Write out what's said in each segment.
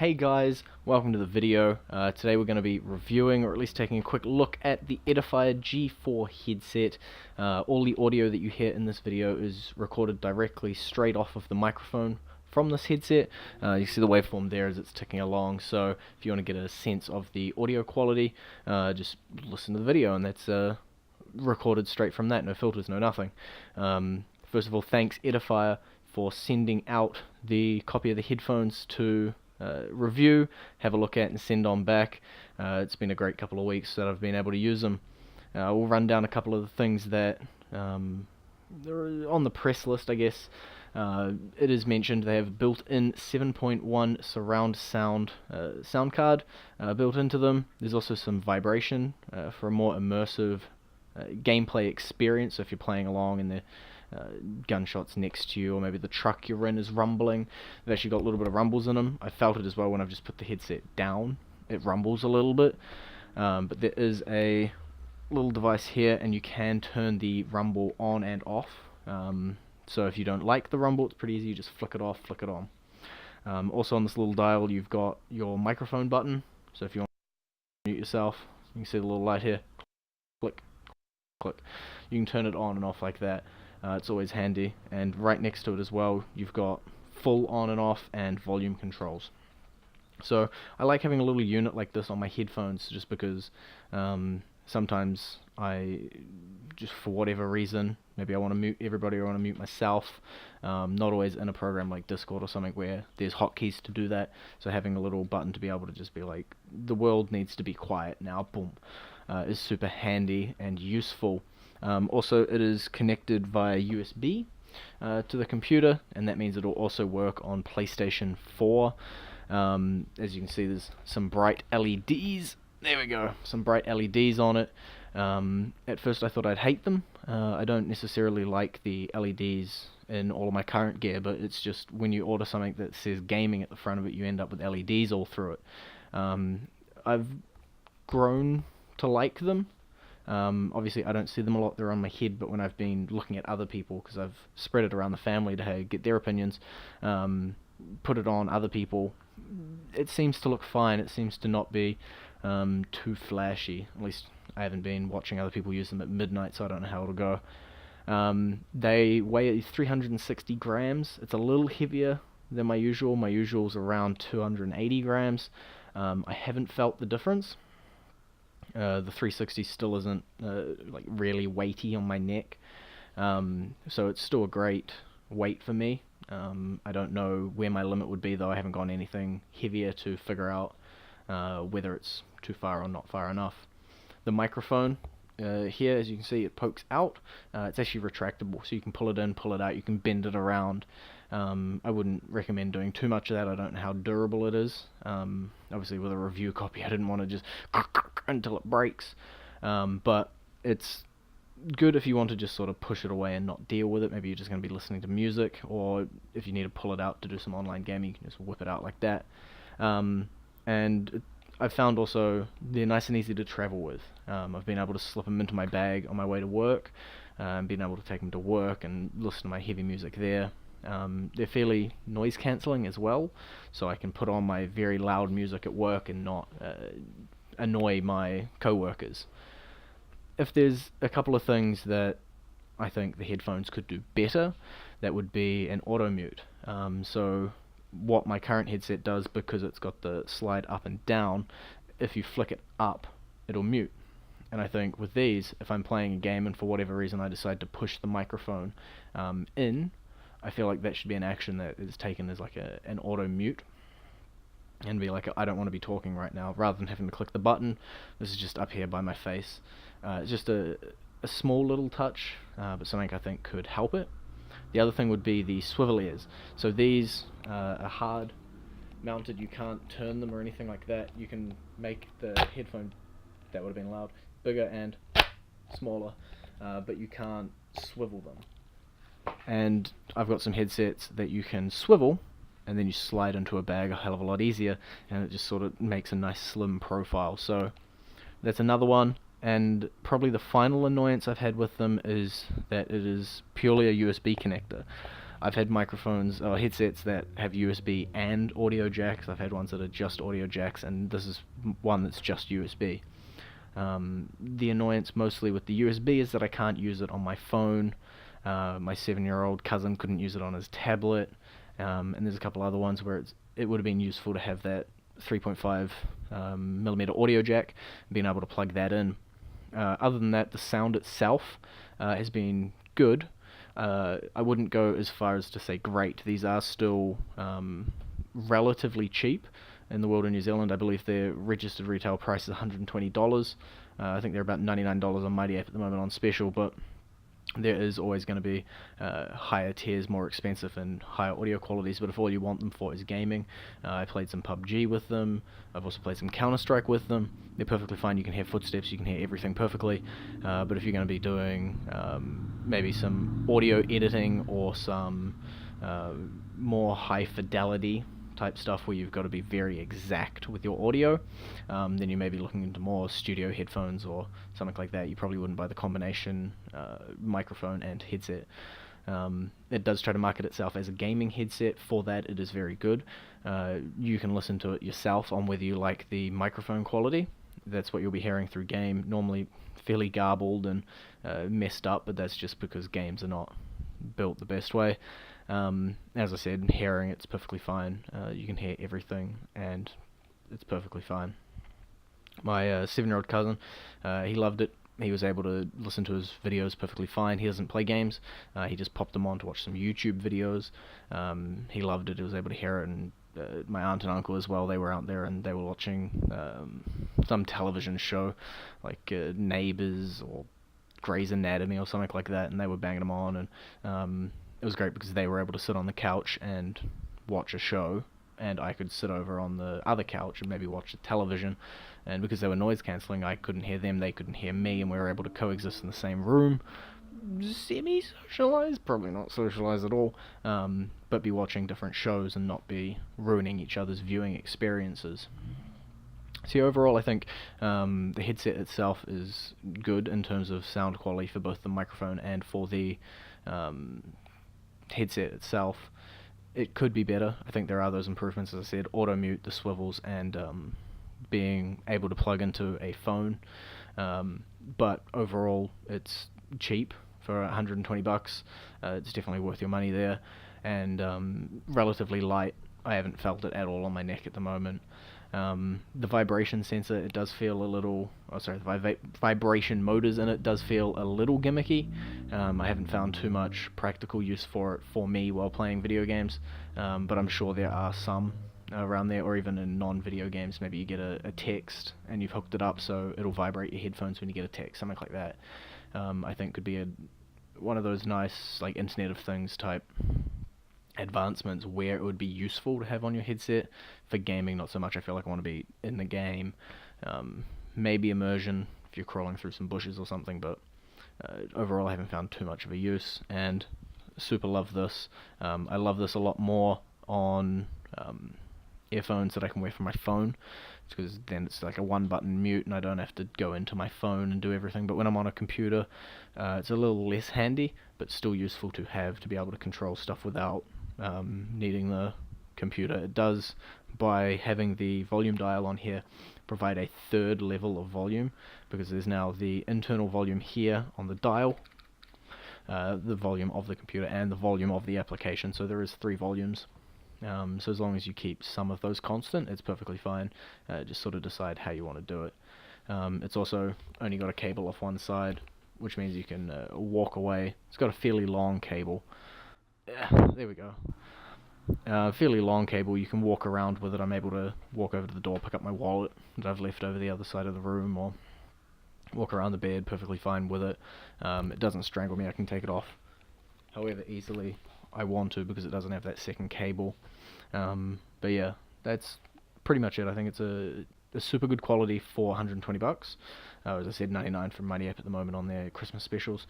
Hey guys, welcome to the video. Today we're going to be reviewing, or at least taking a quick look at the Edifier G4 headset. All the audio that you hear in this video is recorded directly straight off of the microphone from this headset. You see the waveform there as it's ticking along, so if you want to get a sense of the audio quality, just listen to the video, and that's recorded straight from that, no filters, no nothing. First of all, thanks Edifier for sending out the copy of the headphones to review, have a look at, and send on back. It's been a great couple of weeks that I've been able to use them. We'll run down a couple of the things that are on the press list, I guess. It is mentioned they have built-in 7.1 surround sound card built into them. There's also some vibration for a more immersive gameplay experience. So if you're playing along and the gunshots next to you, or maybe the truck you're in is rumbling, they've actually got a little bit of rumbles in them. I felt it as well when I've just put the headset down. It rumbles a little bit, but there is a little device here, and you can turn the rumble on and off. So if you don't like the rumble, it's pretty easy. You just flick it off, flick it on. Also on this little dial, you've got your microphone button. So if you want to mute yourself, you can see the little light here. Click, click. You can turn it on and off like that. It's always handy, and right next to it as well you've got full on and off and volume controls. So I like having a little unit like this on my headphones, just because sometimes I just, for whatever reason, maybe I want to mute everybody or I want to mute myself, not always in a program like Discord or something where there's hotkeys to do that, so having a little button to be able to just be like, the world needs to be quiet now, boom, is super handy and useful. Also, it is connected via USB to the computer, and that means it'll also work on PlayStation 4. As you can see, there's some bright LEDs. There we go, some bright LEDs on it. At first I thought I'd hate them. I don't necessarily like the LEDs in all of my current gear, but it's just when you order something that says gaming at the front of it, you end up with LEDs all through it. I've grown to like them. Obviously I don't see them a lot, they're on my head, but when I've been looking at other people, because I've spread it around the family to get their opinions, put it on other people, it seems to look fine. It seems to not be too flashy. At least I haven't been watching other people use them at midnight, so I don't know how it'll go. They weigh 360 grams. It's a little heavier than my usual. My usual's around 280 grams. I haven't felt the difference. The 360 still isn't like really weighty on my neck, so it's still a great weight for me. I don't know where my limit would be, though. I haven't gone anything heavier to figure out whether it's too far or not far enough. The microphone here, as you can see, it pokes out. It's actually retractable, so you can pull it in, pull it out, you can bend it around. I wouldn't recommend doing too much of that. I don't know how durable it is. Obviously with a review copy I didn't want to just until it breaks, but it's good if you want to just sort of push it away and not deal with it. Maybe you're just going to be listening to music, or if you need to pull it out to do some online gaming, you can just whip it out like that. And I've found also they're nice and easy to travel with. I've been able to slip them into my bag on my way to work, and been able to take them to work and listen to my heavy music there. They're fairly noise cancelling as well, so I can put on my very loud music at work and not annoy my co-workers. If there's a couple of things that I think the headphones could do better, that would be an auto mute. So what my current headset does, because it's got the slide up and down, if you flick it up, it'll mute. And I think with these, if I'm playing a game and for whatever reason I decide to push the microphone in, I feel like that should be an action that is taken as like an auto mute, and be like, I don't want to be talking right now, rather than having to click the button. This is just up here by my face. It's just a small little touch, but something I think could help it. The other thing would be the Swivel Ears. So these are hard mounted, you can't turn them or anything like that. You can make the headphone, that would have been loud, bigger and smaller, but you can't swivel them. And I've got some headsets that you can swivel, and then you slide into a bag a hell of a lot easier, and it just sort of makes a nice slim profile. So that's another one. And probably the final annoyance I've had with them is that it is purely a USB connector. I've had microphones or headsets that have USB and audio jacks. I've had ones that are just audio jacks, and this is one that's just USB. The annoyance mostly with the USB is that I can't use it on my phone. My 7-year-old cousin couldn't use it on his tablet, and there's a couple other ones where it would have been useful to have that 3.5 millimeter audio jack, being able to plug that in. Other than that, the sound itself has been good. I wouldn't go as far as to say great. These are still relatively cheap in the world of New Zealand. I believe their registered retail price is $120. I think they're about $99 on Mighty Ape at the moment on special, but there is always going to be higher tiers, more expensive and higher audio qualities, but if all you want them for is gaming, I played some PUBG with them. I've also played some Counter-Strike with them. They're perfectly fine. You can hear footsteps, you can hear everything perfectly, but if you're going to be doing maybe some audio editing or some more high fidelity type stuff where you've got to be very exact with your audio, then you may be looking into more studio headphones or something like that. You probably wouldn't buy the combination microphone and headset. It does try to market itself as a gaming headset. For that, it is very good. You can listen to it yourself on whether you like the microphone quality. That's what you'll be hearing through game, normally fairly garbled and messed up, but that's just because games are not built the best way. As I said, hearing it's perfectly fine. You can hear everything, and it's perfectly fine. My 7-year-old cousin, he loved it. He was able to listen to his videos perfectly fine. He doesn't play games. He just popped them on to watch some YouTube videos. He loved it. He was able to hear it, and my aunt and uncle as well, they were out there and they were watching some television show like Neighbours or Grey's Anatomy or something like that, and they were banging them on, and it was great because they were able to sit on the couch and watch a show, and I could sit over on the other couch and maybe watch the television, and because they were noise cancelling, I couldn't hear them, they couldn't hear me, and we were able to coexist in the same room, semi-socialised, probably not socialised at all, but be watching different shows and not be ruining each other's viewing experiences. See, overall, I think the headset itself is good in terms of sound quality for both the microphone and for the headset itself. It could be better. I think there are those improvements, as I said, auto mute, the swivels, and being able to plug into a phone. But overall, it's cheap for $120. It's definitely worth your money there, and relatively light. I haven't felt it at all on my neck at the moment. The vibration sensor, it does feel a little, the vibration motors in it does feel a little gimmicky. I haven't found too much practical use for it for me while playing video games, but I'm sure there are some around there, or even in non-video games. Maybe you get a text and you've hooked it up so it'll vibrate your headphones when you get a text, something like that. I think could be one of those nice like Internet of Things type advancements where it would be useful to have on your headset. For gaming, not so much. I feel like I want to be in the game. Maybe immersion if you're crawling through some bushes or something, but overall I haven't found too much of a use, and super love this. I love this a lot more on earphones that I can wear from my phone, because then it's like a one button mute and I don't have to go into my phone and do everything. But when I'm on a computer, it's a little less handy, but still useful to have, to be able to control stuff without needing the computer. It does, by having the volume dial on here, provide a third level of volume, because there's now the internal volume here on the dial, the volume of the computer, and the volume of the application. So there is 3 volumes. So as long as you keep some of those constant, it's perfectly fine. Just sort of decide how you want to do it. It's also only got a cable off one side, which means you can walk away. It's got a fairly long cable. There we go. Fairly long cable. You can walk around with it. I'm able to walk over to the door, pick up my wallet that I've left over the other side of the room, or walk around the bed perfectly fine with it. It doesn't strangle me. I can take it off however easily I want to, because it doesn't have that second cable. But yeah, that's pretty much it. I think it's a super good quality for $120. As I said, 99 from Mighty Ape at the moment on their Christmas specials.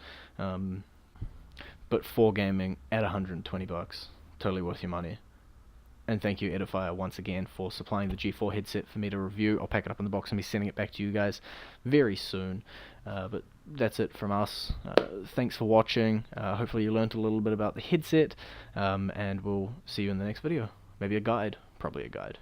But for gaming at $120, totally worth your money. And thank you, Edifier, once again for supplying the G4 headset for me to review. I'll pack it up in the box and be sending it back to you guys very soon. But that's it from us. Thanks for watching. Hopefully you learned a little bit about the headset, and we'll see you in the next video. Maybe a guide. Probably a guide.